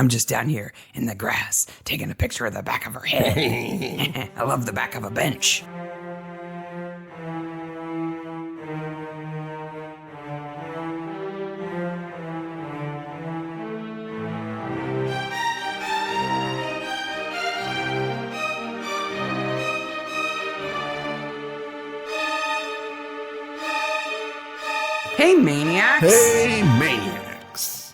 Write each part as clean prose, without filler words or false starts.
I'm just down here in the grass taking a picture of the back of her head. I love the back of a bench. Hey, Maniacs. Hey, Maniacs.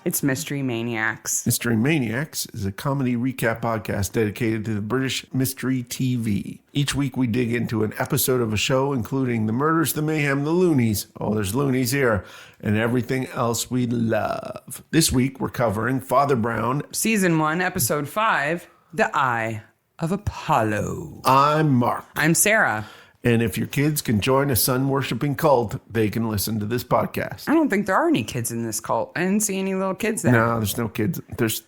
It's Mystery Maniacs. Mystery Maniacs is a comedy recap podcast dedicated to the British mystery TV. Each week we dig into an episode of a show, including the murders, the mayhem, the loonies. Oh, there's loonies here. And everything else we love. This week we're covering Father Brown. Season 1, Episode 5, The Eye of Apollo. I'm Mark. I'm Sarah. And if your kids can join a sun-worshipping cult, they can listen to this podcast. I don't think there are any kids in this cult. I didn't see any little kids there. No, there's no kids.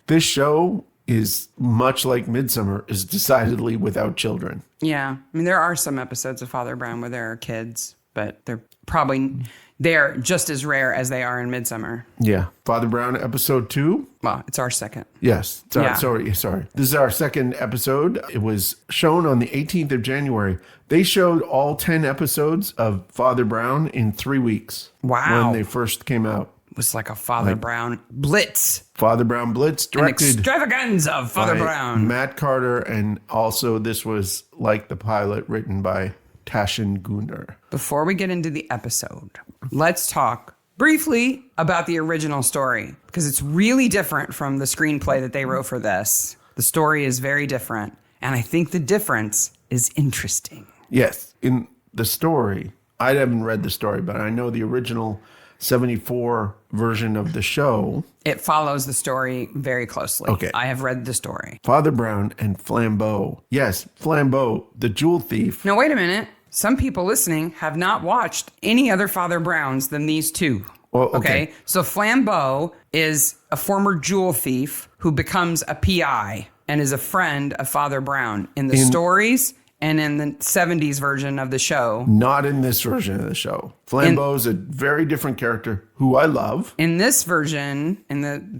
This show is much like Midsummer, is decidedly without children. Yeah. I mean, there are some episodes of Father Brown where there are kids, but they're just as rare as they are in Midsummer. Yeah. Father Brown, episode 2. Well, it's our second. Yes. Yeah. Sorry. This is our second episode. It was shown on the 18th of January. They showed all 10 episodes of Father Brown in 3 weeks. Wow. When they first came out. It was like a Father Brown blitz. Father Brown Blitz, directed An extravaganza of Father by Brown. Matt Carter, and also this was like the pilot written by Tashin Gunnar. Before we get into the episode, let's talk briefly about the original story, because it's really different from the screenplay that they wrote for this. The story is very different, and I think the difference is interesting. Yes, in the story, I haven't read the story, but I know the original 74 version of the show. It follows the story very closely. Okay. I have read the story. Father Brown and Flambeau. Yes, Flambeau, the jewel thief. Now, wait a minute. Some people listening have not watched any other Father Browns than these two. Well, okay. So Flambeau is a former jewel thief who becomes a PI and is a friend of Father Brown in the stories and in the 70s version of the show. Not in this version of the show. Flambeau is a very different character who I love. In this version, in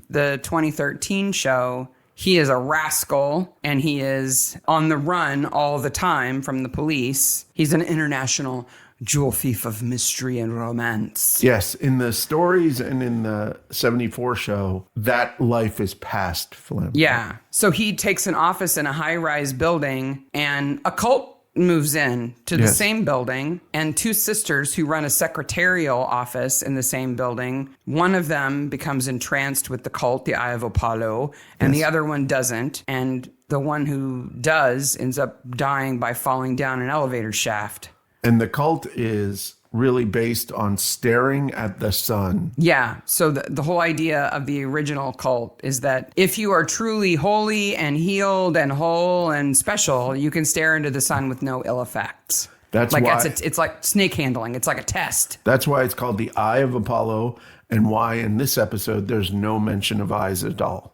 the 2013 show, he is a rascal and he is on the run all the time from the police. He's an international jewel thief of mystery and romance. Yes, in the stories and in the 74 show, that life is past Flambeau. Yeah. So he takes an office in a high-rise building, and a cult moves in to the same building, and two sisters who run a secretarial office in the same building. One of them becomes entranced with the cult, the Eye of Apollo, and the other one doesn't. And the one who does ends up dying by falling down an elevator shaft. And the cult is really based on staring at the sun. Yeah. So the whole idea of the original cult is that if you are truly holy and healed and whole and special, you can stare into the sun with no ill effects. That's like why it's like snake handling. It's like a test. That's why it's called the Eye of Apollo, and why in this episode there's no mention of eyes at all.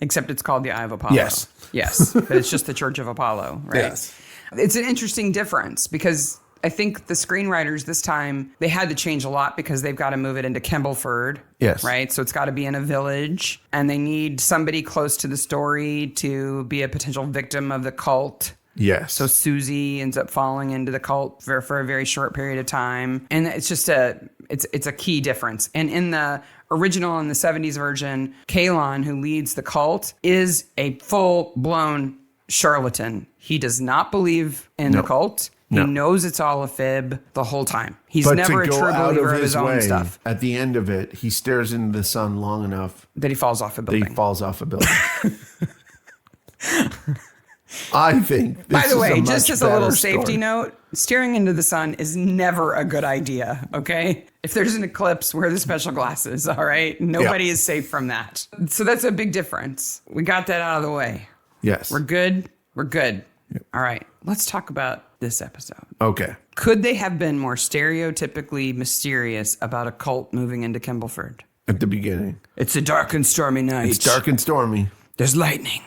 Except it's called the Eye of Apollo. Yes. Yes. But it's just the Church of Apollo, right? Yes. It's an interesting difference because I think the screenwriters this time, they had to change a lot because they've got to move it into Kembleford. Yes. Right? So it's got to be in a village, and they need somebody close to the story to be a potential victim of the cult. Yes. So Susie ends up falling into the cult for a very short period of time. And it's just it's a key difference. And in the original, in the 70s version, Kalon, who leads the cult, is a full-blown charlatan. He does not believe in the cult. He knows it's all a fib the whole time. He's never a true believer of his own stuff. At the end of it, he stares into the sun long enough that he falls off a that building. he falls off a building. I think. By the way, just as a little safety note, staring into the sun is never a good idea, okay? If there's an eclipse, wear the special glasses, all right? Nobody is safe from that. So that's a big difference. We got that out of the way. Yes. We're good. We're good. Yep. All right. Let's talk about this episode. Okay. Could they have been more stereotypically mysterious about a cult moving into Kembleford? At the beginning. It's a dark and stormy night. It's dark and stormy. There's lightning.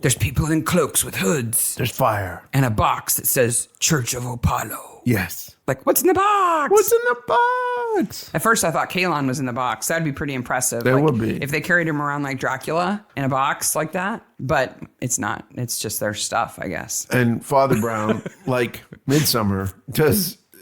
There's people in cloaks with hoods. There's fire. And a box that says Church of Opalo. Yes. Like, what's in the box? What's in the box? At first, I thought Kalon was in the box. That'd be pretty impressive. That would be. If they carried him around like Dracula in a box like that. But it's not. It's just their stuff, I guess. And Father Brown, like Midsummer,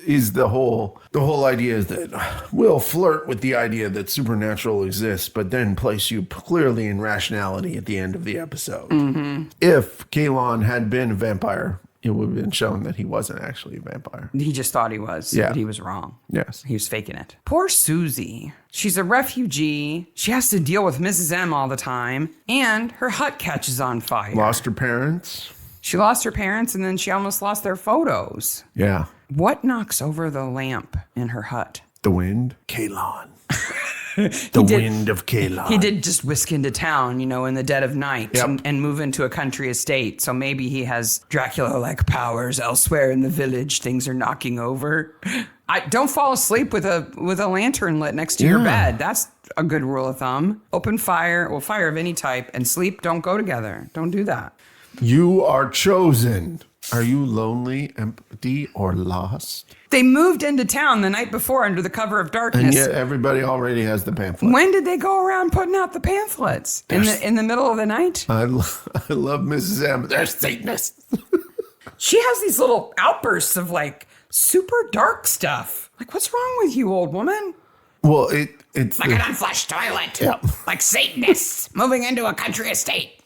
is the whole idea is that we'll flirt with the idea that supernatural exists, but then place you clearly in rationality at the end of the episode. Mm-hmm. If Kalon had been a vampire, it would have been shown that he wasn't actually a vampire. He just thought he was, but he was wrong. Yes. He was faking it. Poor Susie. She's a refugee. She has to deal with Mrs. M all the time, and her hut catches on fire. Lost her parents. She lost her parents, and then she almost lost their photos. Yeah. What knocks over the lamp in her hut? The wind. Kalon. The wind of Kalon. He did just whisk into town, in the dead of night Yep. and move into a country estate. So maybe he has Dracula-like powers elsewhere in the village. Things are knocking over. Don't fall asleep with a lantern lit next to your bed. That's a good rule of thumb. Open fire, fire of any type, and sleep don't go together. Don't do that. You are chosen. Are you lonely, empty, or lost? They moved into town the night before under the cover of darkness. And yet everybody already has the pamphlet. When did they go around putting out the pamphlets? In the middle of the night? I love Mrs. M. They're Satanists. She has these little outbursts of super dark stuff. What's wrong with you, old woman? Well, it's Like an unflushed toilet. Yeah. Like Satanists moving into a country estate.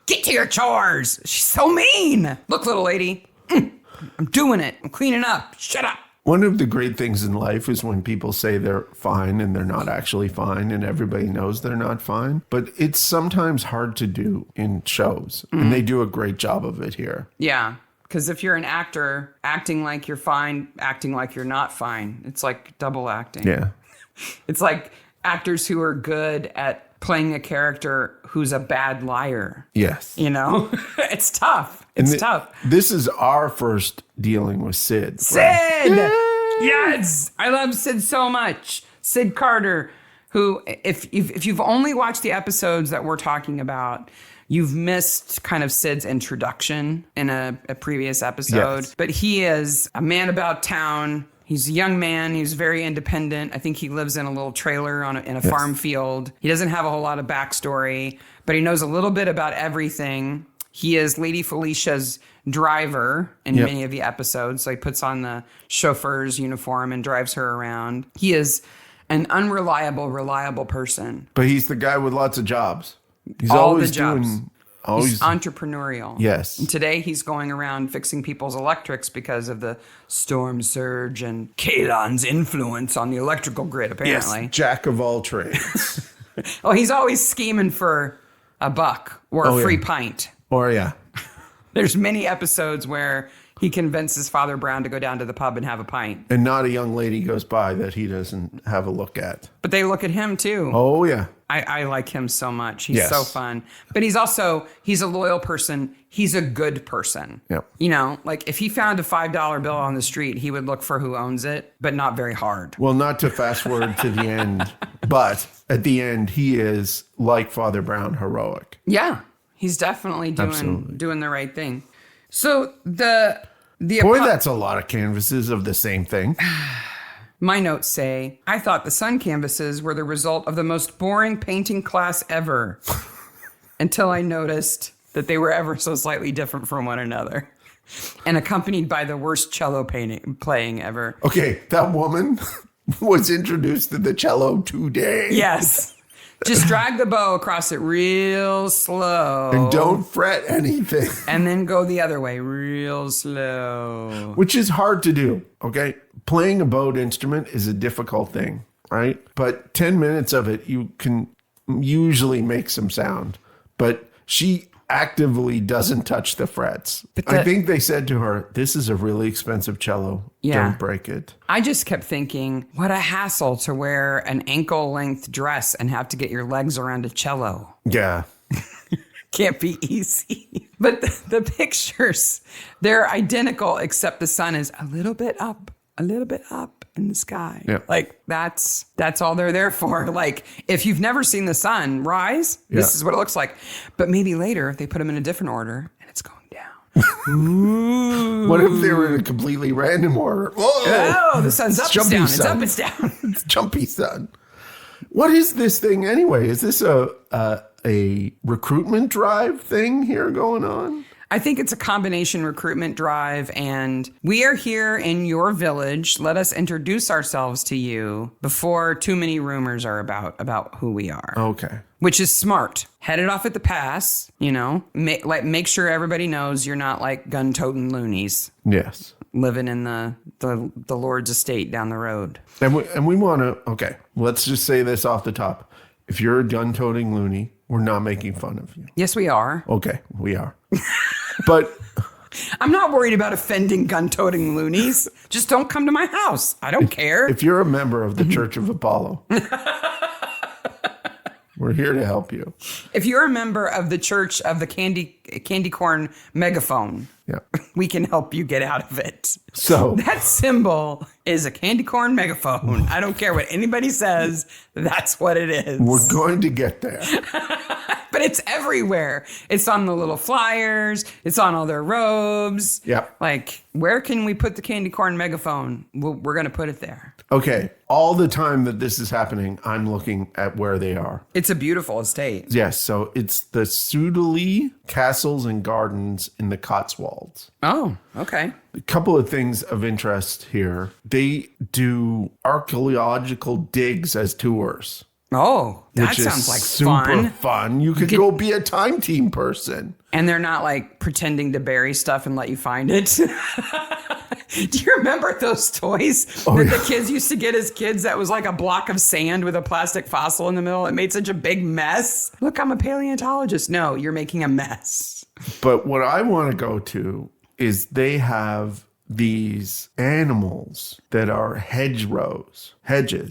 Get to your chores. She's so mean. Look, little lady. I'm doing it. I'm cleaning up. Shut up. One of the great things in life is when people say they're fine and they're not actually fine, and everybody knows they're not fine. But it's sometimes hard to do in shows, and they do a great job of it here. Yeah. Because if you're an actor, acting like you're fine, acting like you're not fine, it's like double acting. Yeah. It's like actors who are good at playing a character who's a bad liar. Yes. It's tough. It's tough. This is our first dealing with Sid. Sid! Yes! I love Sid so much. Sid Carter, who, if you've only watched the episodes that we're talking about, you've missed kind of Sid's introduction in a previous episode. Yes. But he is a man about town. He's a young man. He's very independent. I think he lives in a little trailer in a farm field. He doesn't have a whole lot of backstory, but he knows a little bit about everything. He is Lady Felicia's driver in many of the episodes. So he puts on the chauffeur's uniform and drives her around. He is an reliable person. But he's the guy with lots of jobs. He's All always the jobs. Always He's entrepreneurial. Yes. And today he's going around fixing people's electrics because of the storm surge and Kalon's influence on the electrical grid, apparently. Yes, jack of all trades. Oh, he's always scheming for a buck or a free pint. Or There's many episodes where he convinces Father Brown to go down to the pub and have a pint. And not a young lady goes by that he doesn't have a look at. But they look at him too. Oh, yeah. I like him so much. He's so fun. But he's a loyal person. He's a good person. Yep. If he found a $5 bill on the street, he would look for who owns it, but not very hard. Well, not to fast forward to the end, but at the end, he is, like Father Brown, heroic. Yeah. He's definitely doing the right thing. So the Boy, that's a lot of canvases of the same thing. My notes say, I thought the sun canvases were the result of the most boring painting class ever until I noticed that they were ever so slightly different from one another and accompanied by the worst cello playing ever. Okay, that woman was introduced to the cello today. Yes. Just drag the bow across it real slow. And don't fret anything. And then go the other way real slow. Which is hard to do, okay? Playing a bowed instrument is a difficult thing, right? But 10 minutes of it, you can usually make some sound. But she actively doesn't touch the frets. I think they said to her, this is a really expensive cello. Yeah. Don't break it. I just kept thinking, what a hassle to wear an ankle-length dress and have to get your legs around a cello. Yeah. Can't be easy. But the pictures, they're identical, except the sun is a little bit up, a little bit up. in the sky. Yeah. Like that's all they're there for. Like if you've never seen the sun rise, this is what it looks like. But maybe later they put them in a different order and it's going down. Ooh. What if they were in a completely random order? Oh, the sun's up, it's down. Sun. It's up, it's down. It's jumpy sun. What is this thing anyway? Is this a recruitment drive thing here going on? I think it's a combination recruitment drive, and we are here in your village. Let us introduce ourselves to you before too many rumors are about who we are. Okay. Which is smart. Head it off at the pass, you know. Make sure everybody knows you're not like gun-toting loonies. Yes. Living in the Lord's estate down the road. And we want to, okay, let's just say this off the top. If you're a gun-toting loony, we're not making fun of you. Yes, we are. Okay, we are. But I'm not worried about offending gun-toting loonies. Just don't come to my house. I don't care. if you're a member of the Church of Apollo, we're here to help you. If you're a member of the Church of the Candy Corn Megaphone, we can help you get out of it. So that symbol is a candy corn megaphone. I don't care what anybody says. That's what it is. We're going to get there. But it's everywhere. It's on the little flyers. It's on all their robes. Yep. Like, where can we put the candy corn megaphone? We're going to put it there. Okay. All the time that this is happening, I'm looking at where they are. It's a beautiful estate. Yes. So it's the Sudeley Castles and Gardens in the Cotswolds. Oh, okay. A couple of things of interest here. They do archaeological digs as tours. Oh, that which sounds is like super fun. You could go be a time team person. And they're not like pretending to bury stuff and let you find it. Do you remember those toys that the kids used to get as kids that was like a block of sand with a plastic fossil in the middle? It made such a big mess. Look, I'm a paleontologist. No, you're making a mess. But what I want to go to is they have these animals that are hedges.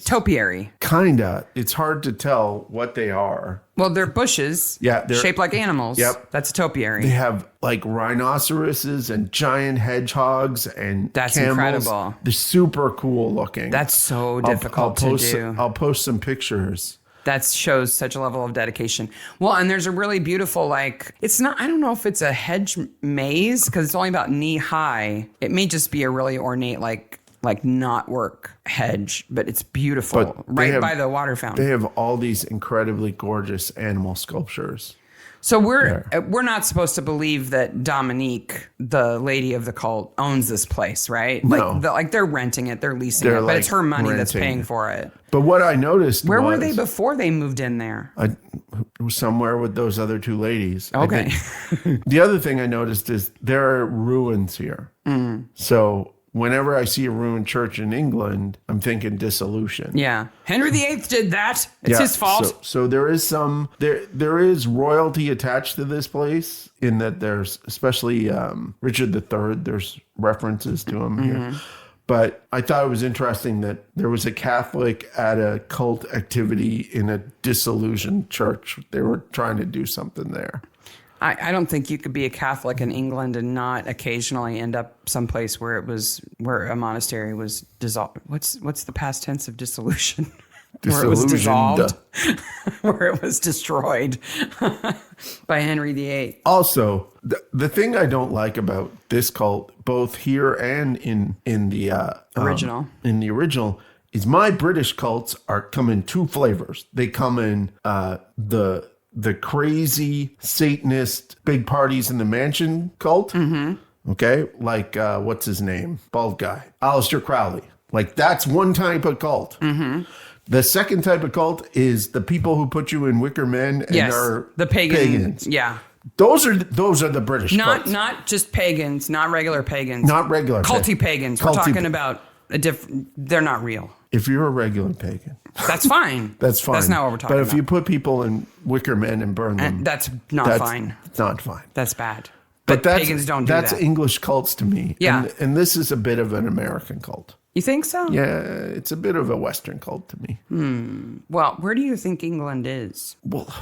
Topiary. Kinda. It's hard to tell what they are. Well, they're bushes. Yeah. They're shaped like animals. Yep. That's a topiary. They have like rhinoceroses and giant hedgehogs and That's camels. incredible. They're super cool looking. That's so difficult to do. I'll post some pictures. That shows such a level of dedication. Well, and there's a really beautiful, like, it's not, I don't know if it's a hedge maze because it's only about knee high. It may just be a really ornate, like knotwork hedge, but it's beautiful by the water fountain. They have all these incredibly gorgeous animal sculptures. So we're not supposed to believe that Dominique, the lady of the cult, owns this place, right? No. Like they're renting it, they're leasing it, but it's her money that's paying for it. But what I noticed Where were they before they moved in there? I was somewhere with those other two ladies. Okay. The other thing I noticed is there are ruins here. Mm. So whenever I see a ruined church in England, I'm thinking dissolution. Yeah. Henry VIII did that. It's his fault. So there is there is royalty attached to this place in that there's especially Richard III, there's references to him here. But I thought it was interesting that there was a Catholic at a cult activity in a disillusioned church. They were trying to do something there. I don't think you could be a Catholic in England and not occasionally end up someplace where a monastery was dissolved. What's the past tense of dissolution? Where it was dissolved, where it was destroyed by Henry VIII. Also, the thing I don't like about this cult, both here and in the original, is my British cults come in two flavors. They come in the crazy Satanist big parties in the mansion cult. Mm-hmm. Okay, like what's his name? Bald guy, Aleister Crowley. Like that's one type of cult. Mm-hmm. The second type of cult is the people who put you in wicker men and are the pagans. Yeah. Those are the British cults. Not just pagans, not regular pagans. Not regular culty pagans. We're talking about they're not real. If you're a regular pagan. That's fine. That's fine. That's not what we're talking about. But if you put people in wicker men and burn them. That's not fine. It's not fine. That's bad. But pagans don't do that. That's English cults to me. Yeah. And this is a bit of an American cult. You think so? Yeah, it's a bit of a Western cult to me. Well, where do you think England is? Well,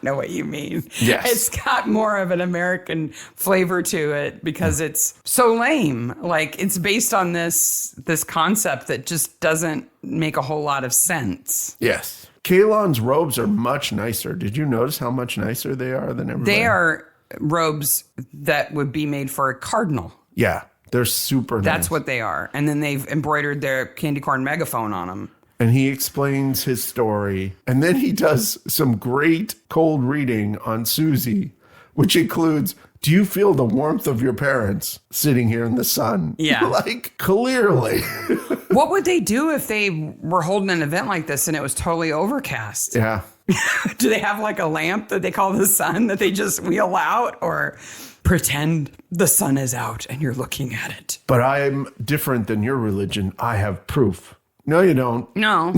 know what you mean. Yes. It's got more of an American flavor to it because it's so lame. Like, it's based on this concept that just doesn't make a whole lot of sense. Yes. Kalon's robes are much nicer. Did you notice how much nicer they are than everybody? They are robes that would be made for a cardinal. Yeah, they're super nice. That's what they are. And then they've embroidered their candy corn megaphone on them. And he explains his story. And then he does some great cold reading on Susie, which includes, do you feel the warmth of your parents sitting here in the sun? Yeah. Like, clearly. What would they do if they were holding an event like this and it was totally overcast? Yeah. Do they have like a lamp that they call the sun that they just wheel out, or pretend the sun is out and you're looking at it? But I'm different than your religion. I have proof. No, you don't. No.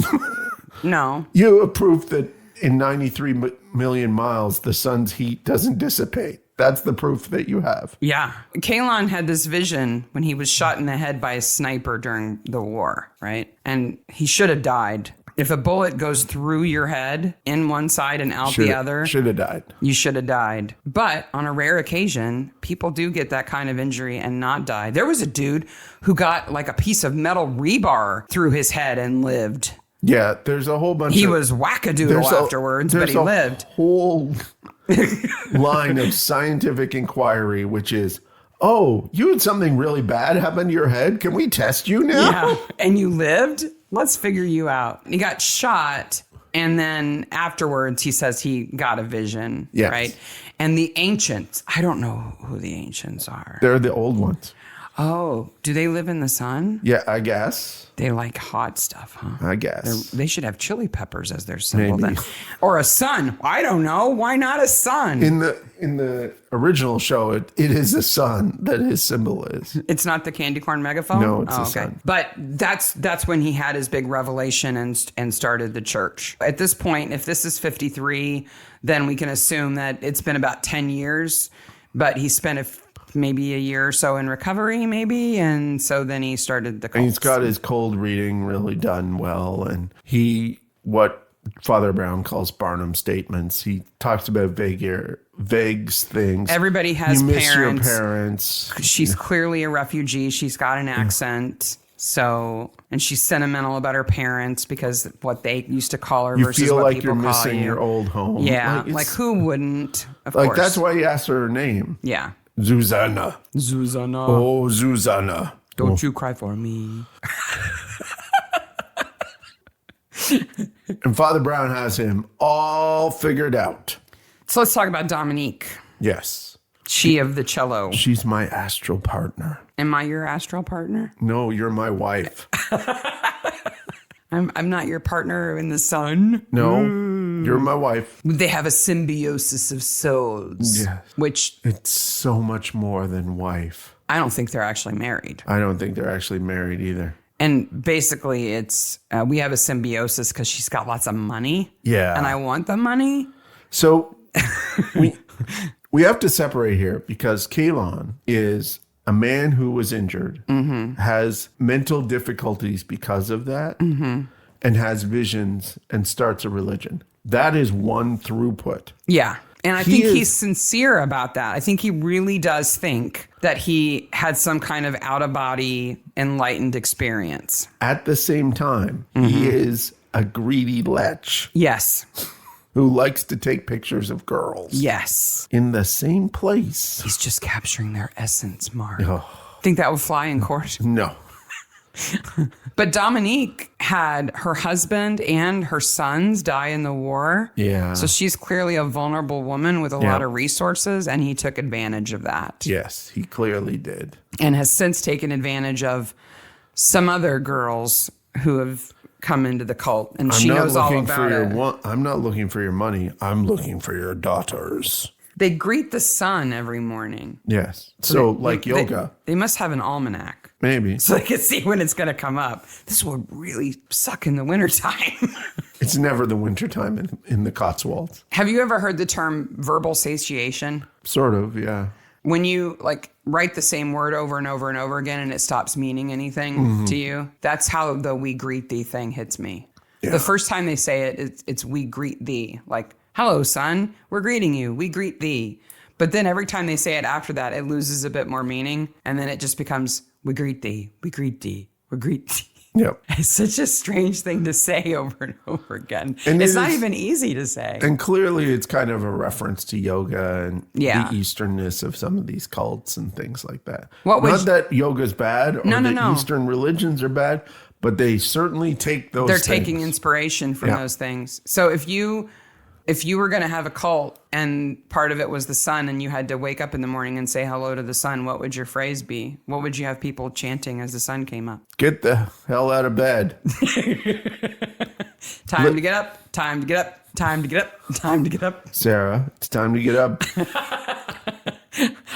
No. You have proof that in 93 million miles, the sun's heat doesn't dissipate. That's the proof that you have. Yeah. Kalon had this vision when he was shot in the head by a sniper during the war, right? And he should have died. If a bullet goes through your head in one side and out the other, should have died. You should have died. But on a rare occasion, people do get that kind of injury and not die. There was a dude who got like a piece of metal rebar through his head and lived. Yeah, there's a whole bunch He was wackadoodle afterwards, but he lived. Whole line of scientific inquiry, which is, oh, you had something really bad happen to your head? Can we test you now? Yeah, and you lived? Let's figure you out. He got shot, and then afterwards he says he got a vision, yes. Right? And the ancients, I don't know who the ancients are. They're the old ones. Oh, do they live in the sun? Yeah, I guess. They like hot stuff, huh? I guess. They should have chili peppers as their symbol Maybe. then. Or a sun. I don't know. Why not a sun? In the original show, it is the sun that his symbol is. It's not the candy corn megaphone? No, it's the sun. But that's when he had his big revelation and started the church. At this point, if this is 53, then we can assume that it's been about 10 years, but he spent maybe a year or so in recovery, maybe. And so then he started the cults. And he's got his cold reading really done well. And what Father Brown calls Barnum statements, he talks about vague things. Everybody has you miss parents. your parents. She's clearly a refugee. She's got an accent. So, and she's sentimental about her parents because what they used to call her versus feel what like people you're call missing you. your old home. Yeah, like who wouldn't? Of course. That's why he asked her name. Yeah. Zuzanna. Zuzanna. Oh, Zuzanna. Don't you cry for me. And Father Brown has him all figured out. So let's talk about Dominique. Yes. She of the cello. She's my astral partner. Am I your astral partner? No, you're my wife. I'm not your partner in the sun. No, you're my wife. They have a symbiosis of souls. Yeah. Which It's so much more than wife. I don't think they're actually married. I don't think they're actually married either. And basically, it's we have a symbiosis because she's got lots of money. Yeah. And I want the money. So we have to separate here because Kalon is a man who was injured, has mental difficulties because of that, and has visions and starts a religion. That is one throughput. Yeah. And I think he's sincere about that. I think he really does think that he had some kind of out-of-body enlightened experience. At the same time, he is a greedy lech. Yes. Who likes to take pictures of girls. Yes. In the same place. He's just capturing their essence, Mark. Oh. Think that would fly in court? No. But Dominique had her husband and her sons die in the war. Yeah. So she's clearly a vulnerable woman with a lot of resources, and he took advantage of that. Yes, he clearly did. And has since taken advantage of some other girls who have come into the cult, and she knows all about it. I'm not looking for your money. I'm looking for your daughters. They greet the sun every morning. Yes. So like yoga. They must have an almanac. Maybe. So they can see when it's going to come up. This would really suck in the wintertime. It's never the wintertime in the Cotswolds. Have you ever heard the term verbal satiation? Sort of, yeah. When you like write the same word over and over and over again and it stops meaning anything to you, that's how the we greet thee thing hits me. Yeah. The first time they say it, it's we greet thee. Like Hello, son. We're greeting you. We greet thee. But then every time they say it after that, it loses a bit more meaning. And then it just becomes, we greet thee. We greet thee. We greet thee. Yep. It's such a strange thing to say over and over again. And it's not even easy to say. And clearly it's kind of a reference to yoga and Yeah. the Easternness of some of these cults and things like that. What would Not you- that yoga's bad or No, no, that no. Eastern religions are bad, but they certainly take those They're things. taking inspiration from those things. So if you were going to have a cult and part of it was the sun and you had to wake up in the morning and say hello to the sun, what would your phrase be? What would you have people chanting as the sun came up? Get the hell out of bed. Time to get up, time to get up, time to get up, time to get up. Sarah, it's time to get up.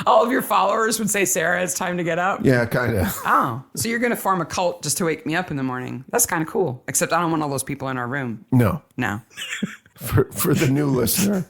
All of your followers would say, Sarah, it's time to get up. Yeah, kind of. Oh, so you're going to form a cult just to wake me up in the morning. That's kind of cool. Except I don't want all those people in our room. No. No. For the new listener,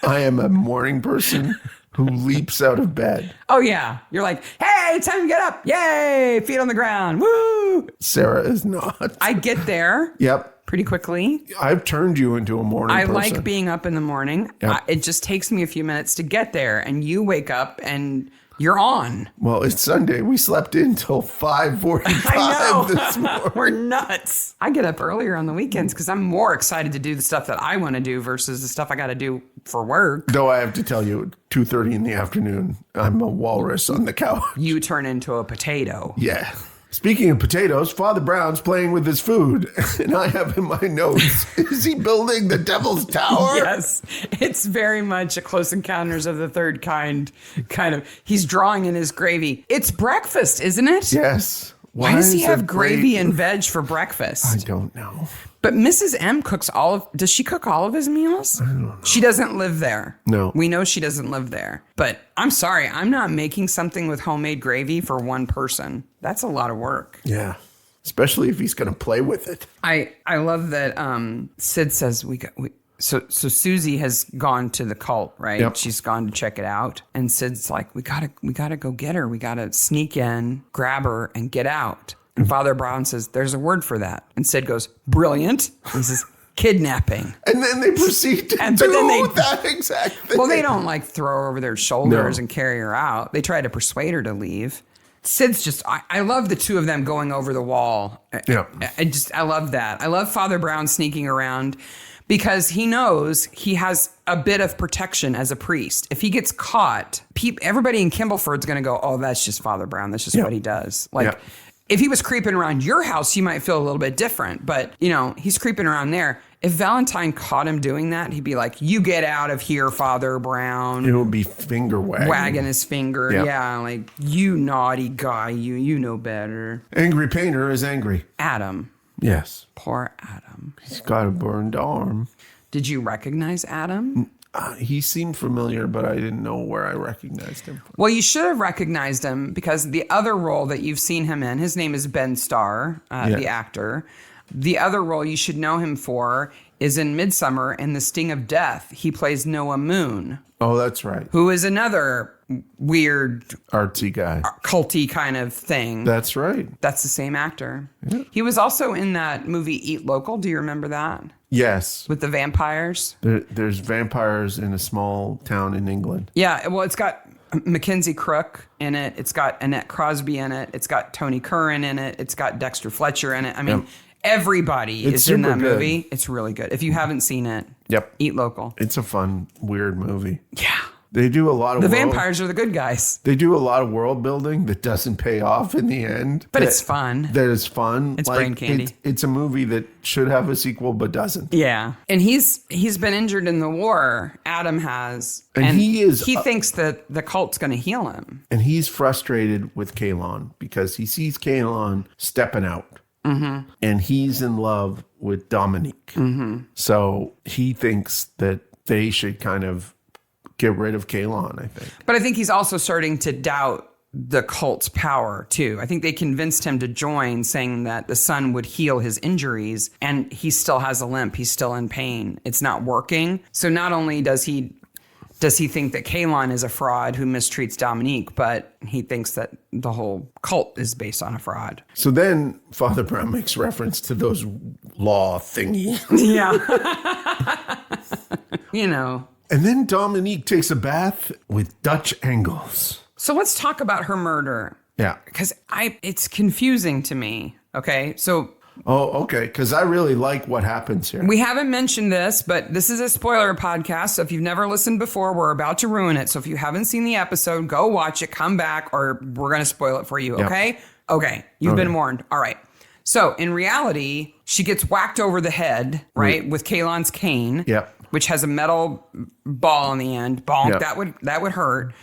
I am a morning person who leaps out of bed. Oh, yeah. You're like, hey, it's time to get up. Yay. Feet on the ground. Woo. Sarah is not. I get there Yep. pretty quickly. I've turned you into a morning I person. like being up in the morning. Yep. It just takes me a few minutes to get there. And you wake up and you're on. Well, it's Sunday. We slept in till 5:45 this morning. We're nuts. I get up earlier on the weekends because I'm more excited to do the stuff that I want to do versus the stuff I got to do for work. Though I have to tell you, 2:30 in the afternoon, I'm a walrus on the couch. You turn into a potato. Yeah. Speaking of potatoes, Father Brown's playing with his food, and I have in my notes, is he building the Devil's Tower? Yes, it's very much a Close Encounters of the Third Kind of. He's drawing in his gravy. It's breakfast, isn't it? Yes. Why does he is have it gravy great? and veg for breakfast? I don't know. But Mrs. M cooks does she cook all of his meals? I don't know. She doesn't live there. No. We know she doesn't live there. But I'm sorry, I'm not making something with homemade gravy for one person. That's a lot of work. Yeah. Especially if he's going to play with it. I love that Sid says so Susie has gone to the cult, right? Yep. She's gone to check it out. And Sid's like, we gotta go get her. We gotta sneak in, grab her, and get out. And Father Brown says, there's a word for that. And Sid goes, brilliant. He says, kidnapping. And then they proceed to do that exact thing. Well, they don't like throw her over their shoulders and carry her out. They try to persuade her to leave. Sid's just, I love the two of them going over the wall. Yeah. I love that. I love Father Brown sneaking around because he knows he has a bit of protection as a priest. If he gets caught, everybody in Kimbleford's going to go, oh, that's just Father Brown. That's just what he does. Like, if he was creeping around your house, you might feel a little bit different. But, he's creeping around there. If Valentine caught him doing that, he'd be like, you get out of here, Father Brown. It would be finger wagging. Wagging his finger. Yeah. Yeah, like, you naughty guy. You know better. Angry painter is angry. Adam. Yes. Poor Adam. He's got a burned arm. Did you recognize Adam? He seemed familiar, but I didn't know where I recognized him from. Well, you should have recognized him because the other role that you've seen him in, his name is Ben Starr, the actor. The other role you should know him for is in Midsummer and The Sting of Death. He plays Noah Moon. Oh, that's right. Who is another weird, artsy guy. Culty kind of thing. That's right. That's the same actor. Yeah. He was also in that movie Eat Local. Do you remember that? Yes. With the vampires? There's vampires in a small town in England. Yeah, well, it's got Mackenzie Crook in it. It's got Annette Crosby in it. It's got Tony Curran in it. It's got Dexter Fletcher in it. I mean, everybody is in that movie. It's really good. If you haven't seen it, Eat Local. It's a fun, weird movie. Yeah. They do a lot of vampires are the good guys. They do a lot of world building that doesn't pay off in the end. But it's fun. That is fun. It's brain candy. It's a movie that should have a sequel but doesn't. Yeah. And he's been injured in the war. Adam has. And he thinks that the cult's going to heal him. And he's frustrated with Kalon because he sees Kalon stepping out. Mm-hmm. And he's in love with Dominique. Mm-hmm. So he thinks that they should kind of get rid of Kalon, I think. But I think he's also starting to doubt the cult's power, too. I think they convinced him to join, saying that the sun would heal his injuries, and he still has a limp. He's still in pain. It's not working. So not only does he think that Kalon is a fraud who mistreats Dominique, but he thinks that the whole cult is based on a fraud. So then Father Brown makes reference to those law thingy. Yeah. you know. And then Dominique takes a bath with Dutch angles. So let's talk about her murder. Yeah. Because it's confusing to me. Okay. So. Oh, okay. Because I really like what happens here. We haven't mentioned this, but this is a spoiler podcast. So if you've never listened before, we're about to ruin it. So if you haven't seen the episode, go watch it, come back, or we're going to spoil it for you. Okay? Yep. Okay. You've been warned. All right. So in reality, she gets whacked over the head, right? With Kalon's cane, which has a metal ball on the end. Bonk. Yep. That would hurt.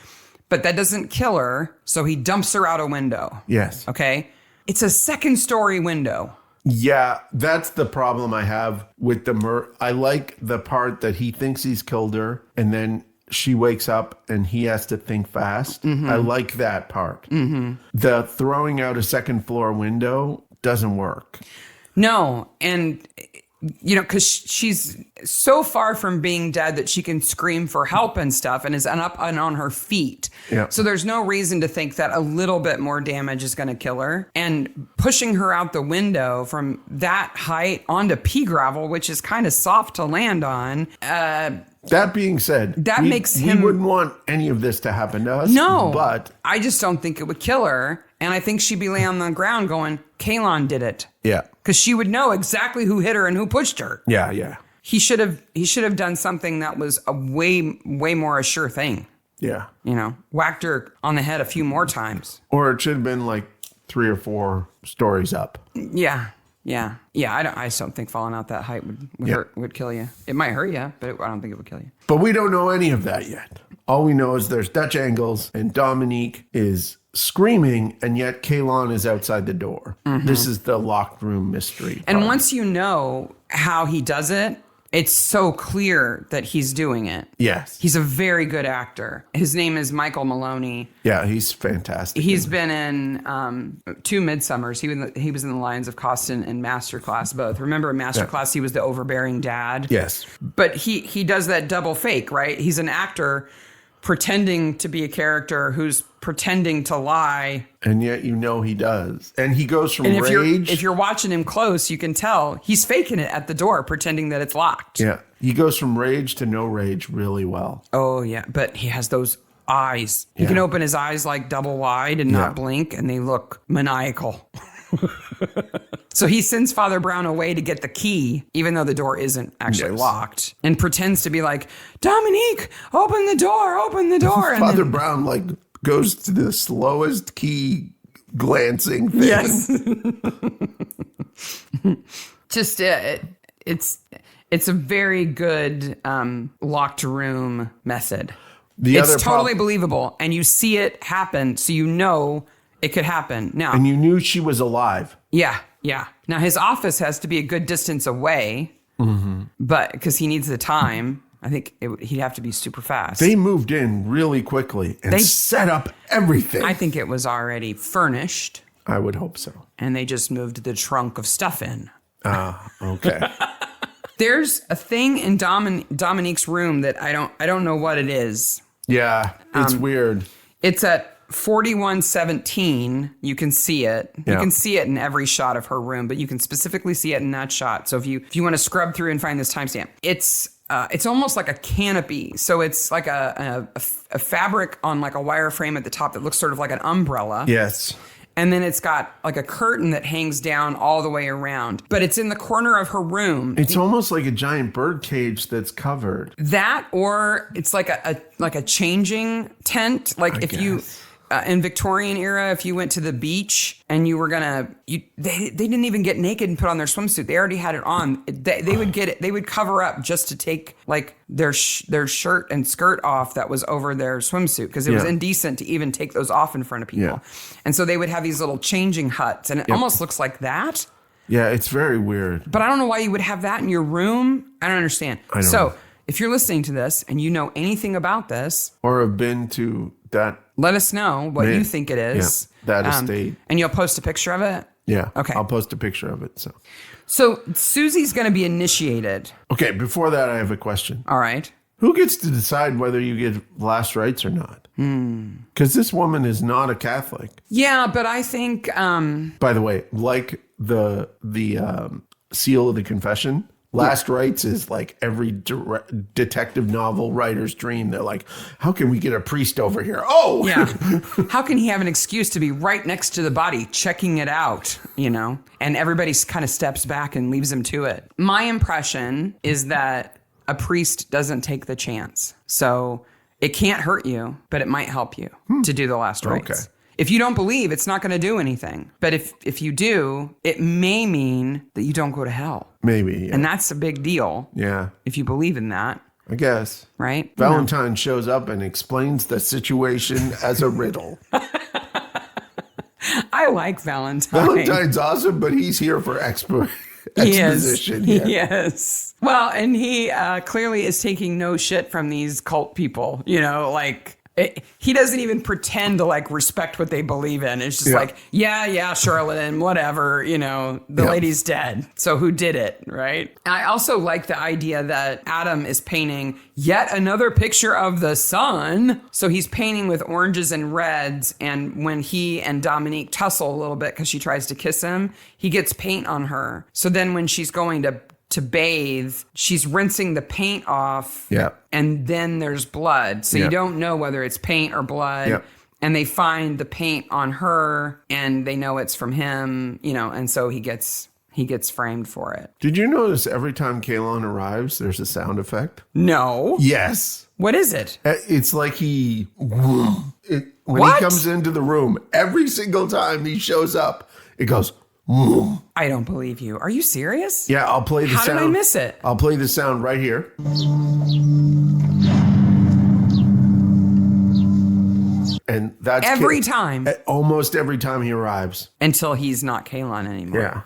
But that doesn't kill her. So he dumps her out a window. Yes. Okay. It's a second-story window. Yeah, that's the problem I have with the I like the part that he thinks he's killed her, and then she wakes up and he has to think fast. Mm-hmm. I like that part. Mm-hmm. The throwing out a second floor window doesn't work. No, and you know, because she's so far from being dead that she can scream for help and stuff and is up and on her feet. Yeah. So there's no reason to think that a little bit more damage is going to kill her. And pushing her out the window from that height onto pea gravel, which is kind of soft to land on. That being said, we wouldn't want any of this to happen to us. No, but I just don't think it would kill her. And I think she'd be laying on the ground going, Kalon did it. Yeah. Because she would know exactly who hit her and who pushed her. Yeah, yeah. He should have done something that was a way more a sure thing. Yeah. You know, whacked her on the head a few more times. Or it should have been like 3 or 4 stories up. Yeah. Yeah. Yeah. I just don't think falling out that height would kill you. It might hurt you, but I don't think it would kill you. But we don't know any of that yet. All we know is there's Dutch angles and Dominique is screaming, and yet Kalon is outside the door. Mm-hmm. This is the locked room mystery. And once you know how he does it, it's so clear that he's doing it. Yes. He's a very good actor. His name is Michael Maloney. Yeah, he's fantastic. He's been in 2 Midsummers. He was in The Lions of Coston and Masterclass both. Remember in Masterclass, he was the overbearing dad? Yes. But he does that double fake, right? He's an actor pretending to be a character who's pretending to lie. And yet he does. And he goes from rage. If you're watching him close, you can tell he's faking it at the door, pretending that it's locked. Yeah. He goes from rage to no rage really well. Oh, yeah. But he has those eyes. He can open his eyes like double wide and not blink, and they look maniacal. So he sends Father Brown away to get the key, even though the door isn't actually locked, and pretends to be like, Dominique, open the door. And Father Brown goes to the slowest key glancing thing. Yes. Just it's a very good locked room method. It's totally believable, and you see it happen, so you know it could happen. Now, and you knew she was alive. Yeah. Now his office has to be a good distance away, but because he needs the time, I think he'd have to be super fast. They moved in really quickly and set up everything. I think it was already furnished. I would hope so. And they just moved the trunk of stuff in. Okay. There's a thing in Dominique's room that I don't know what it is. Yeah, it's weird. It's at 4117. You can see it. Yeah. You can see it in every shot of her room, but you can specifically see it in that shot. So if you want to scrub through and find this timestamp, it's almost like a canopy. So it's like a fabric on like a wire frame at the top that looks sort of like an umbrella. Yes. And then it's got like a curtain that hangs down all the way around. But it's in the corner of her room. It's almost like a giant bird cage that's covered. That, or it's like a changing tent. Like if you in Victorian era, if you went to the beach and you were they didn't even get naked and put on their swimsuit. They already had it on. They would get it. They would cover up just to take like their shirt and skirt off that was over their swimsuit, because it was indecent to even take those off in front of people. Yeah. And so they would have these little changing huts, and it almost looks like that. Yeah, it's very weird. But I don't know why you would have that in your room. I don't understand. If you're listening to this and you know anything about this, or have been to that, let us know what you think it is. Yeah, that estate. And you'll post a picture of it? Yeah. Okay. I'll post a picture of it. So Susie's going to be initiated. Okay, before that, I have a question. All right. Who gets to decide whether you get last rites or not? Because this woman is not a Catholic. Yeah, but I think... By the way, like the seal of the confession, Last Rites is like every detective novel writer's dream. They're like, how can we get a priest over here? Oh, yeah. How can he have an excuse to be right next to the body, checking it out, And everybody kind of steps back and leaves him to it. My impression is that a priest doesn't take the chance. So it can't hurt you, but it might help you to do the last rites. Okay. If you don't believe, it's not going to do anything. But if you do, it may mean that you don't go to hell. Maybe. Yeah. And that's a big deal. Yeah. If you believe in that. I guess. Right? Valentine shows up and explains the situation as a riddle. I like Valentine. Valentine's awesome, but he's here for exposition. He is. Well, and he clearly is taking no shit from these cult people, he doesn't even pretend to respect what they believe in. It's just yeah, charlatan, whatever, the lady's dead. So who did it, right? I also like the idea that Adam is painting yet another picture of the sun. So he's painting with oranges and reds. And when he and Dominique tussle a little bit because she tries to kiss him, he gets paint on her. So then when she's going to bathe, she's rinsing the paint off. Yeah. And then there's blood. So you don't know whether it's paint or blood. Yeah. And they find the paint on her and they know it's from him, and so he gets framed for it. Did you notice every time Kalon arrives, there's a sound effect? No. Yes. What is it? It's like when What? he comes into the room, every single time he shows up, it goes, I don't believe you. Are you serious? Yeah, I'll play the sound. How did I miss it? I'll play the sound right here. And that's every time. Almost every time he arrives. Until he's not Kalon anymore. Yeah.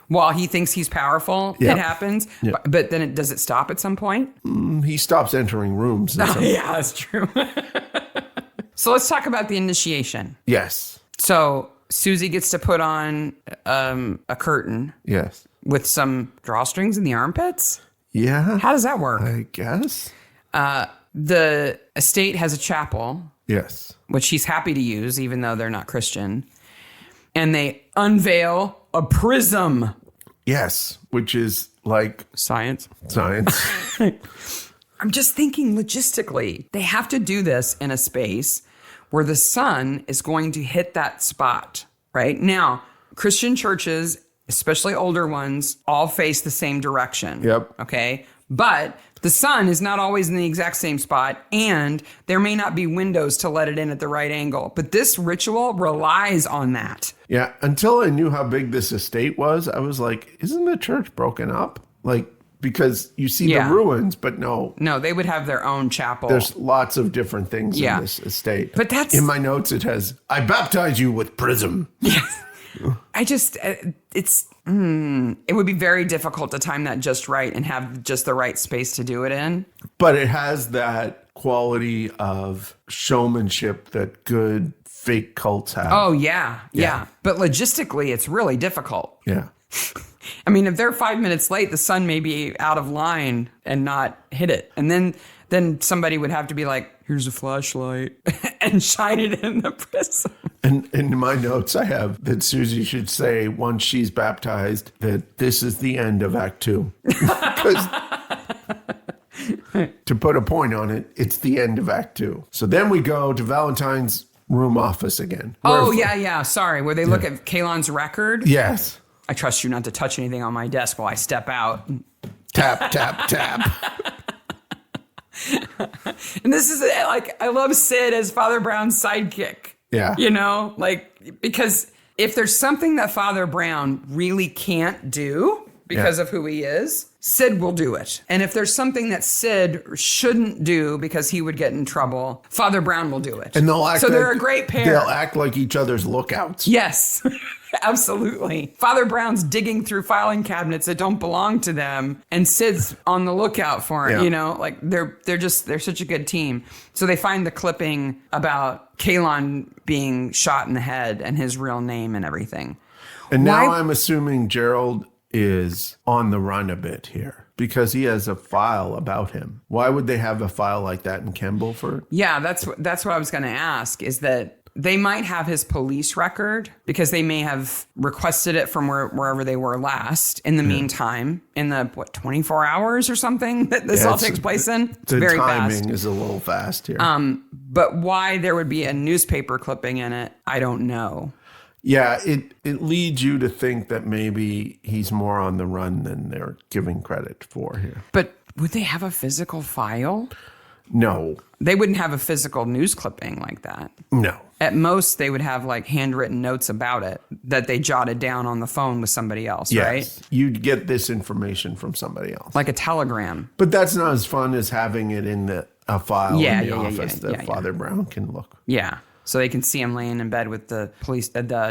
While he thinks he's powerful, Yeah. it happens. Yeah. But then does it stop at some point? He stops entering rooms. Yeah, that's true. So let's talk about the initiation. Yes. So Susie gets to put on a curtain. Yes. With some drawstrings in the armpits? Yeah. How does that work? I guess. The estate has a chapel. Yes. Which he's happy to use, even though they're not Christian. And they unveil a prism. Yes. Which is like... Science. I'm just thinking logistically. They have to do this in a space where the sun is going to hit that spot, right? Now, Christian churches, especially older ones, all face the same direction. Yep. Okay? But the sun is not always in the exact same spot, and there may not be windows to let it in at the right angle. But this ritual relies on that. Yeah. Until I knew how big this estate was, I was like, isn't the church broken up? Because you see the ruins, but no. No, they would have their own chapel. There's lots of different things in this estate. But that's... In my notes, it has, I baptize you with prism. Yes. I just, it would be very difficult to time that just right and have just the right space to do it in. But it has that quality of showmanship that good fake cults have. Oh, yeah. But logistically, it's really difficult. Yeah. I mean, if they're 5 minutes late, the sun may be out of line and not hit it. And then somebody would have to be like, here's a flashlight and shine it in the prism. And in my notes, I have that Susie should say, once she's baptized, that this is the end of Act 2. Because to put a point on it, it's the end of Act 2. So then we go to Valentine's room office again. Oh, yeah. Sorry. Where they look at Kalon's record? Yes. I trust you not to touch anything on my desk while I step out. Tap, tap, tap. And this is I love Sid as Father Brown's sidekick. Yeah. Because if there's something that Father Brown really can't do because of who he is, Sid will do it. And if there's something that Sid shouldn't do because he would get in trouble, Father Brown will do it. And they'll act they're a great pair. They'll act like each other's lookouts. Yes. Absolutely. Father Brown's digging through filing cabinets that don't belong to them, and Sid's on the lookout for it. They're such a good team. So they find the clipping about Kalon being shot in the head and his real name and everything. And now I'm assuming Gerald is on the run a bit here because he has a file about him. Why would they have a file like that in Kembleford? Yeah, that's what I was going to ask, is that They might have his police record because they may have requested it from wherever they were last. In the meantime, in the 24 hours or something that this all takes place in, it's very fast. The timing is a little fast here. But why there would be a newspaper clipping in it, I don't know. Yeah, it leads you to think that maybe he's more on the run than they're giving credit for here. But would they have a physical file? No. They wouldn't have a physical news clipping like that. No. At most, they would have like handwritten notes about it that they jotted down on the phone with somebody else, right? You'd get this information from somebody else. Like a telegram. But that's not as fun as having it in a file in the office that Father Brown can look. Yeah. So they can see him laying in bed with the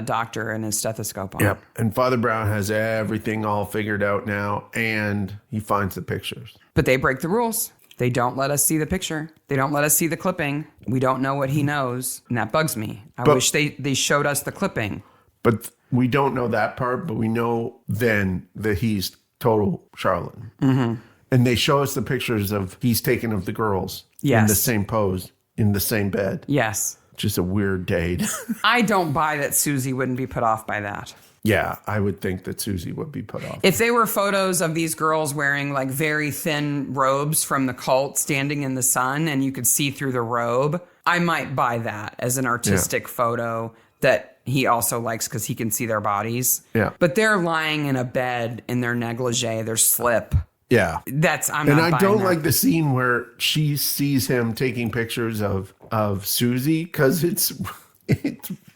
doctor and his stethoscope on. Yep. And Father Brown has everything all figured out now, and he finds the pictures. But they break the rules. They don't let us see the picture. They don't let us see the clipping. We don't know what he knows, and that bugs me. I wish they showed us the clipping. But we don't know that part, but we know then that he's total charlatan. Mm-hmm. And they show us the pictures he's taken of the girls in the same pose, in the same bed. Yes. Just a weird date. I don't buy that Susie wouldn't be put off by that. Yeah, I would think that Susie would be put off. If they were photos of these girls wearing like very thin robes from the cult standing in the sun and you could see through the robe, I might buy that as an artistic photo that he also likes because he can see their bodies. Yeah. But they're lying in a bed in their negligee, their slip. Yeah. I'm not buying And I don't that. like the scene where she sees him taking pictures of Susie because it's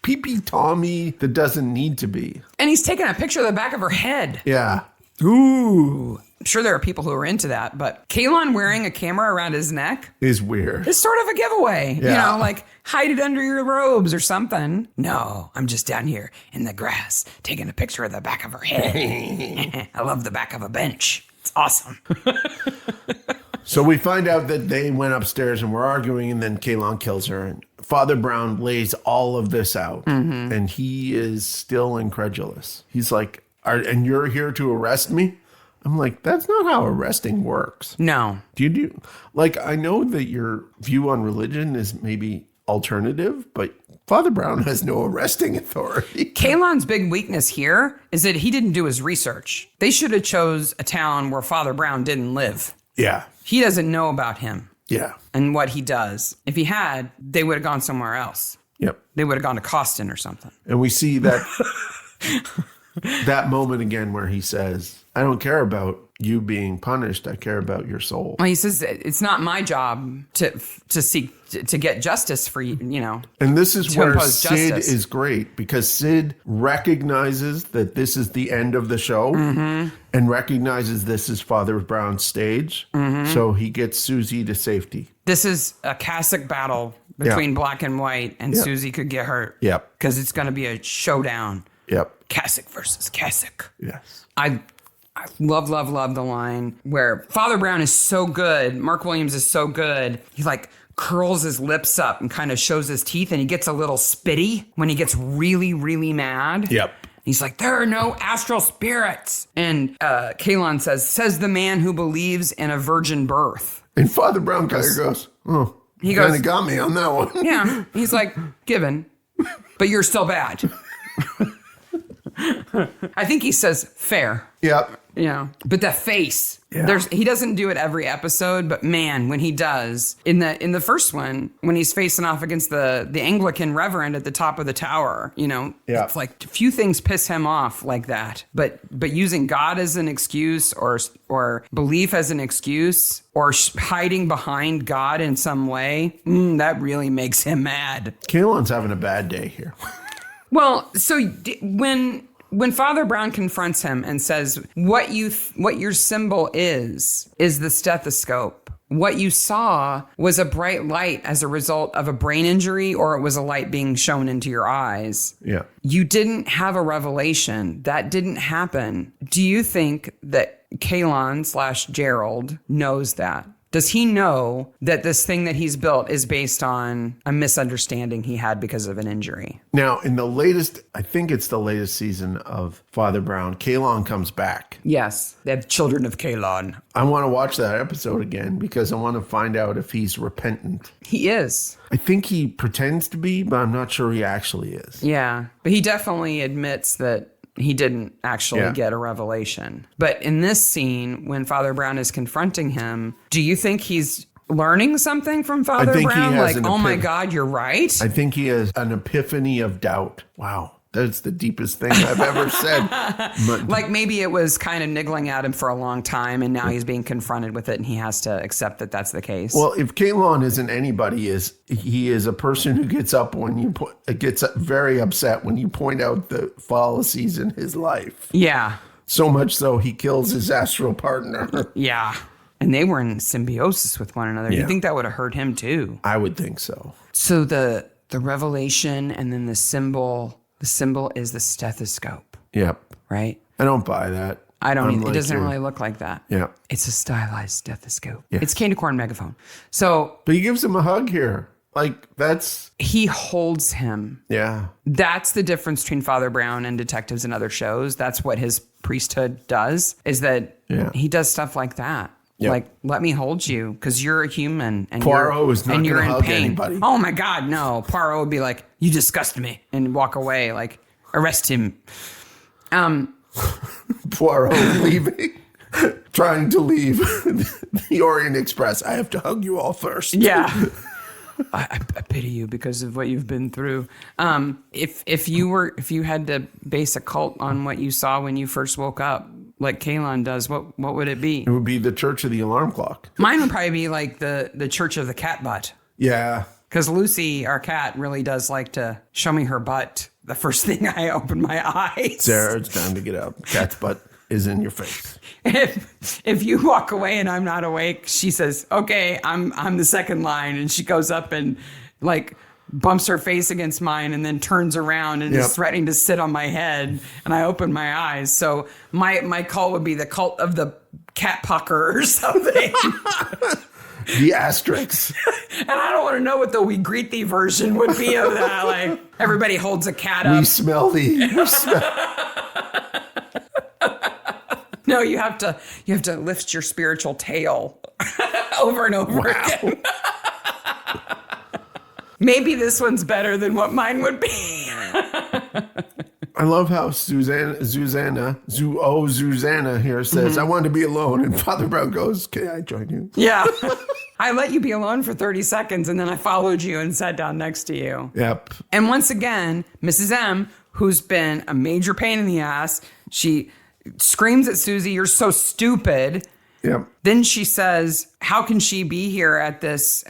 pee-pee Tommy that doesn't need to be. And he's taking a picture of the back of her head. Yeah. Ooh. I'm sure there are people who are into that, but Kalon wearing a camera around his neck is weird. It's sort of a giveaway. Yeah. You know, like hide it under your robes or something. No, I'm just down here in the grass taking a picture of the back of her head. I love the back of a bench. It's awesome. So we find out that they went upstairs and were arguing, and then Kalon kills her. And Father Brown lays all of this out, and he is still incredulous. He's like, and you're here to arrest me? I'm like, that's not how arresting works. No. Like, I know that your view on religion is maybe alternative, but Father Brown has no arresting authority. Kalon's big weakness here is that he didn't do his research. They should have chose a town where Father Brown didn't live. Yeah. He doesn't know about him. Yeah. And what he does. If he had, they would have gone somewhere else. Yep. They would have gone to Costin or something. And we see that that moment again where he says, I don't care about you being punished. I care about your soul. Well, he says it's not my job to get justice for you, you know. And this is where Sid justice is great because Sid recognizes that this is the end of the show and recognizes this is Father Brown's stage. So he gets Susie to safety. This is a cassock battle between black and white, and Susie could get hurt. Yep. Because it's going to be a showdown. Yep. Cassock versus cassock. Yes. I love the line where Father Brown is so good. Mark Williams is so good. He like curls his lips up and kind of shows his teeth, and he gets a little spitty when he gets really, really mad. Yep. He's like, there are no astral spirits. And Kalon says the man who believes in a virgin birth. And Father Brown kind of goes, oh, he kind of got me on that one. Yeah. He's like, given, but you're still bad. I think he says fair. Yep. Yeah. But the face, he doesn't do it every episode, but man, when he does, in the first one, when he's facing off against the Anglican reverend at the top of the tower, you know, it's like few things piss him off like that. But using God as an excuse or belief as an excuse or hiding behind God in some way, that really makes him mad. Kalon's having a bad day here. Well, so when Father Brown confronts him and says, what your symbol is the stethoscope. What you saw was a bright light as a result of a brain injury, or it was a light being shown into your eyes. Yeah. You didn't have a revelation. That didn't happen. Do you think that Kalon / Gerald knows that? Does he know that this thing that he's built is based on a misunderstanding he had because of an injury? Now, in the latest, I think it's the latest season of Father Brown, Kalon comes back. Yes, the children of Kalon. I want to watch that episode again because I want to find out if he's repentant. He is. I think he pretends to be, but I'm not sure he actually is. Yeah, but he definitely admits that he didn't actually get a revelation. But in this scene, when Father Brown is confronting him, do you think he's learning something from Father Brown? Like, oh my God, you're right? I think he has an epiphany of doubt. Wow. That's the deepest thing I've ever said. Like maybe it was kind of niggling at him for a long time, and now he's being confronted with it, and he has to accept that that's the case. Well, if Kalon isn't anybody, he is a person who gets up when you gets very upset when you point out the fallacies in his life. Yeah. So much so he kills his astral partner. Yeah. And they were in symbiosis with one another. Yeah. You think that would have hurt him too? I would think so. So the revelation and then the symbol is the stethoscope. Yep. Right? I don't buy that. I don't either. It doesn't really look like that. Yeah. It's a stylized stethoscope. Yeah. It's candy corn megaphone. So. But he gives him a hug here. Like, that's. He holds him. Yeah. That's the difference between Father Brown and detectives and other shows. That's what his priesthood does, is that he does stuff like that. Yep. Like, let me hold you because you're a human and Poirot is not and you're gonna in hug pain. anybody. Oh my God, no. Poirot would be like, you disgust me and walk away, like arrest him. Poirot leaving, trying to leave the Orient Express. I have to hug you all first. Yeah. I pity you because of what you've been through. If you had to base a cult on what you saw when you first woke up, like Kalon does, what would it be? It would be the Church of the Alarm Clock. Mine would probably be like the Church of the Cat Butt. Yeah. Because Lucy, our cat, really does like to show me her butt the first thing I open my eyes. Sarah, it's time to get up. Cat's butt is in your face. If you walk away and I'm not awake, she says, okay, I'm the second line. And she goes up and like bumps her face against mine and then turns around and is threatening to sit on my head. And I open my eyes. So my cult would be the cult of the cat pucker or something. The asterisks. And I don't want to know what the We Greet Thee version would be of that. Like everybody holds a cat up. We smell thee. We smell. No, you have to lift your spiritual tail over and over again. Maybe this one's better than what mine would be. I love how Zuzanna here says, I want to be alone. And Father Brown goes, can I join you? Yeah. I let you be alone for 30 seconds and then I followed you and sat down next to you. Yep. And once again, Mrs. M, who's been a major pain in the ass, she screams at Susie, you're so stupid. Yep. Then she says, how can she be here at this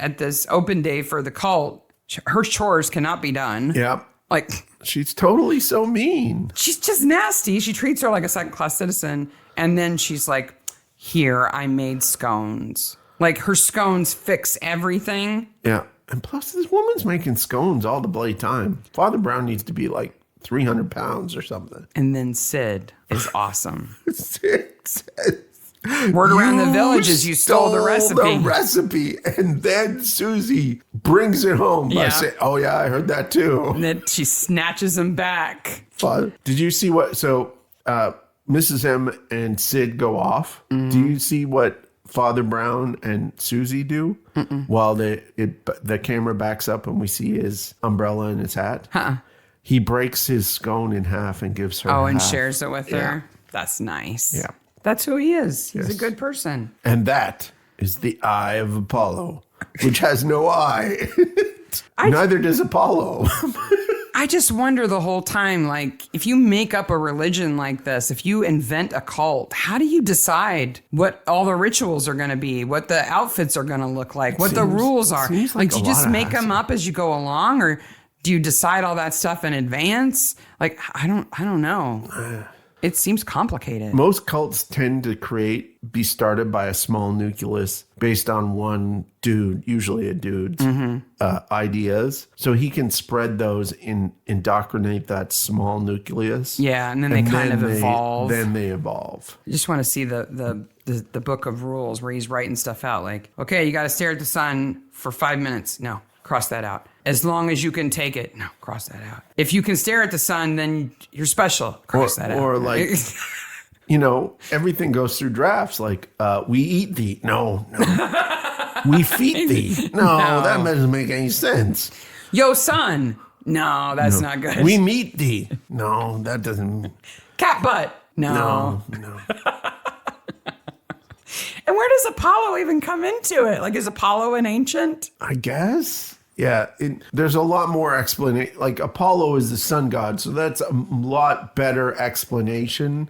open day for the cult? Her chores cannot be done. Yep. Like, she's totally so mean. She's just nasty. She treats her like a second-class citizen. And then she's like, here, I made scones. Like, her scones fix everything. Yeah. And plus, this woman's making scones all the bloody time. Father Brown needs to be like 300 pounds or something. And then Sid is awesome. Sid says, word around the village is you stole the recipe. And then Susie brings it home by saying, oh yeah, I heard that too. And then she snatches him back. Did you see what, so Mrs. M and Sid go off. Mm-hmm. Do you see what Father Brown and Susie do? Mm-mm. While the camera backs up and we see his umbrella and his hat? Huh. He breaks his scone in half and gives her and half. Shares it with her. That's nice. Yeah. That's who he is. He's a good person. And that is the eye of Apollo, which has no eye. Neither does Apollo. I just wonder the whole time, like, if you make up a religion like this, if you invent a cult, how do you decide what all the rituals are going to be, what the outfits are going to look like, what the rules are? Like, do you just make them up as you go along, or do you decide all that stuff in advance? Like, I don't know. It seems complicated. Most cults tend to be started by a small nucleus based on one dude, usually a dude's ideas. So he can spread those indoctrinate that small nucleus. Yeah, and then they kind of evolve. Then they evolve. I just want to see the the book of rules where he's writing stuff out. Like, okay, you got to stare at the sun for 5 minutes. No, cross that out. As long as you can take it. No, cross that out. If you can stare at the sun, then you're special. Cross that out. Or like, everything goes through drafts. Like, we eat thee. No. We feed thee. No, that doesn't make any sense. Yo, son. No, that's not good. We meet thee. No, that doesn't. Cat butt. No. No. And where does Apollo even come into it? Like, is Apollo an ancient? I guess. Yeah, there's a lot more explanation. Like, Apollo is the sun god, so that's a lot better explanation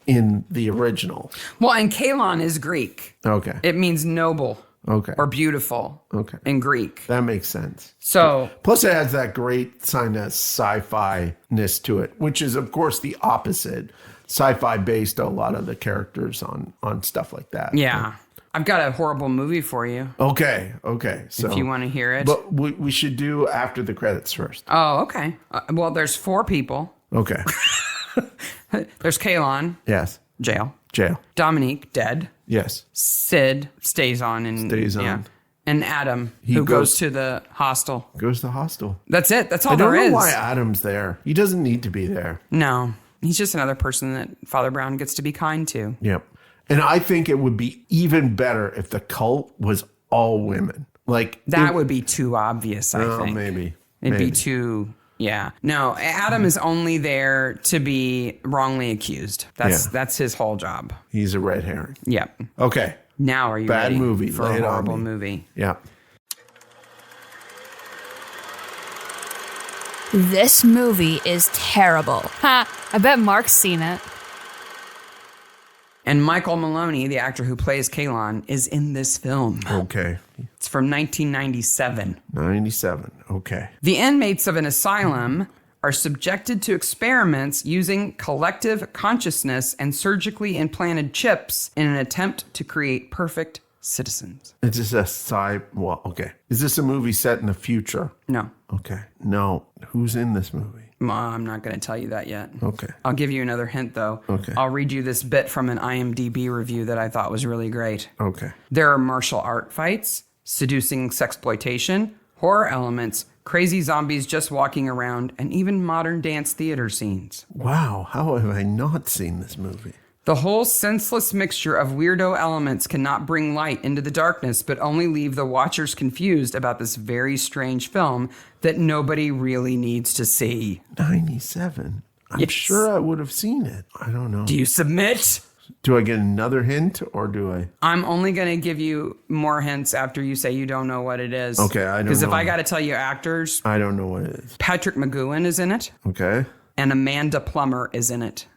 in the original. Well, and Kalon is Greek. Okay. It means noble. Okay. Or beautiful. Okay. In Greek. That makes sense. So. Plus, it has that great kind of sci-fi-ness to it, which is, of course, the opposite. Sci-fi based a lot of the characters on stuff like that. Yeah. I've got a horrible movie for you. Okay. So, if you want to hear it. But we should do after the credits first. Oh, okay. Well, there's 4 people. Okay. There's Kalon. Yes. Jail. Dominique, dead. Yes. Sid stays on. Yeah. And Adam, who goes to the hostel. Goes to the hostel. That's it. That's all I there is. don't know why Adam's there. He doesn't need to be there. No. He's just another person that Father Brown gets to be kind to. Yep. And I think it would be even better if the cult was all women. Like that would be too obvious, I think. Maybe. It'd be too... Yeah. No, Adam is only there to be wrongly accused. That's his whole job. He's a red herring. Yep. Okay. Now are you Bad ready movie. for a horrible movie? Yeah. This movie is terrible. Ha! I bet Mark's seen it. And Michael Maloney, the actor who plays Kalon, is in this film. Okay. It's from 1997. 97. Okay. The inmates of an asylum are subjected to experiments using collective consciousness and surgically implanted chips in an attempt to create perfect citizens. Is this okay. Is this a movie set in the future? No. Okay. No. Who's in this movie? I'm not going to tell you that yet. Okay. I'll give you another hint, though. Okay. I'll read you this bit from an IMDb review that I thought was really great. Okay. There are martial art fights, seducing sexploitation, horror elements, crazy zombies just walking around, and even modern dance theater scenes. Wow. How have I not seen this movie? The whole senseless mixture of weirdo elements cannot bring light into the darkness, but only leave the watchers confused about this very strange film that nobody really needs to see. 97. I'm sure I would have seen it. I don't know. Do you submit? Do I get another hint or do I? I'm only going to give you more hints after you say you don't know what it is. Okay, I don't know. Because if I got to tell you actors, I don't know what it is. Patrick McGowan is in it. Okay. And Amanda Plummer is in it.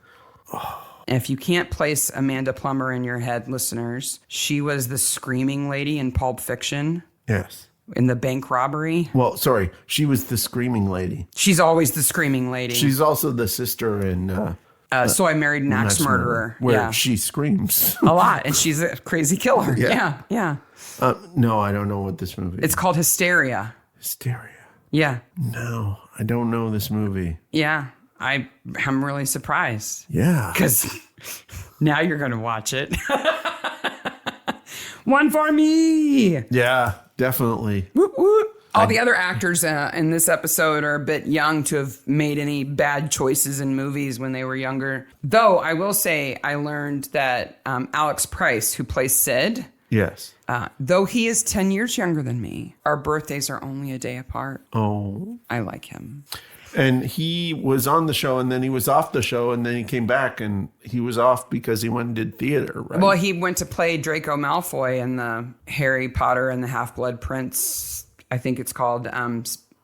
Oh. And if you can't place Amanda Plummer in your head, listeners, she was the screaming lady in Pulp Fiction. Yes. In the bank robbery. Well, sorry. She was the screaming lady. She's always the screaming lady. She's also the sister in... So I Married an Axe Murderer. Where she screams. A lot. And she's a crazy killer. Yeah. No, I don't know what this movie is. It's called Hysteria. Hysteria. Yeah. No, I don't know this movie. Yeah. I'm really surprised. Yeah. Because now you're going to watch it. One for me. Yeah, definitely. Whoop, whoop. All the other actors in this episode are a bit young to have made any bad choices in movies when they were younger. Though I will say I learned that Alex Price, who plays Sid, yes, though he is 10 years younger than me, our birthdays are only a day apart. Oh. I like him. And he was on the show, and then he was off the show, and then he came back, and he was off because he went and did theater, right? Well, he went to play Draco Malfoy in the Harry Potter and the Half-Blood Prince, I think it's called,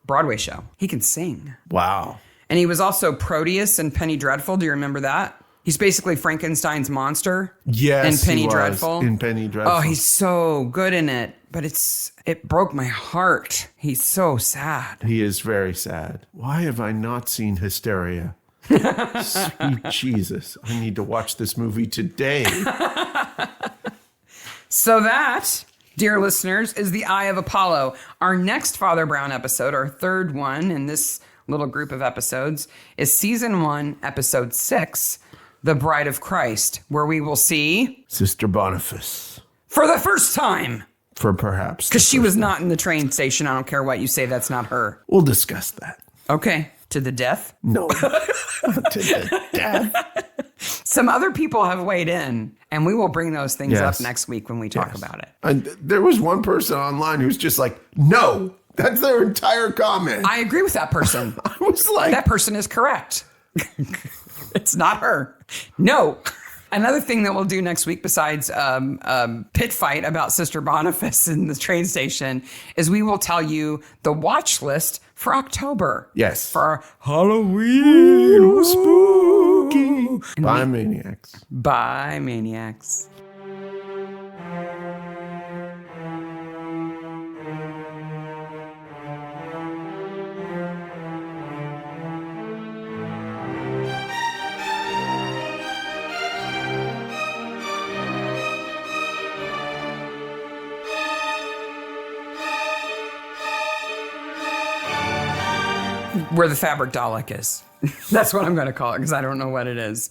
Broadway show. He can sing. Wow. And he was also Proteus in Penny Dreadful. Do you remember that? He's basically Frankenstein's monster. Yes, in Penny he was Dreadful. In Penny Dreadful. Oh, he's so good in it. But it broke my heart. He's so sad. He is very sad. Why have I not seen Hysteria? Sweet Jesus. I need to watch this movie today. So that, dear listeners, is The Eye of Apollo. Our next Father Brown episode, our third one in this little group of episodes, is season 1, episode 6, The Bride of Christ, where we will see Sister Boniface. for the first time. For perhaps. Because she was not in the train station. I don't care what you say, that's not her. We'll discuss that. Okay. To the death? No. To the death. Some other people have weighed in, and we will bring those things Yes. up next week when we talk about it. And there was one person online who's just like, no. That's their entire comment. I agree with that person. I was like, That person is correct. It's not her. No. Another thing that we'll do next week, besides pit fight about Sister Boniface in the train station, is we will tell you the watch list for October. Yes. For Halloween. spooky. Bye, Maniacs. Bye, Maniacs. Where the fabric Dalek is. That's what I'm going to call it because I don't know what it is.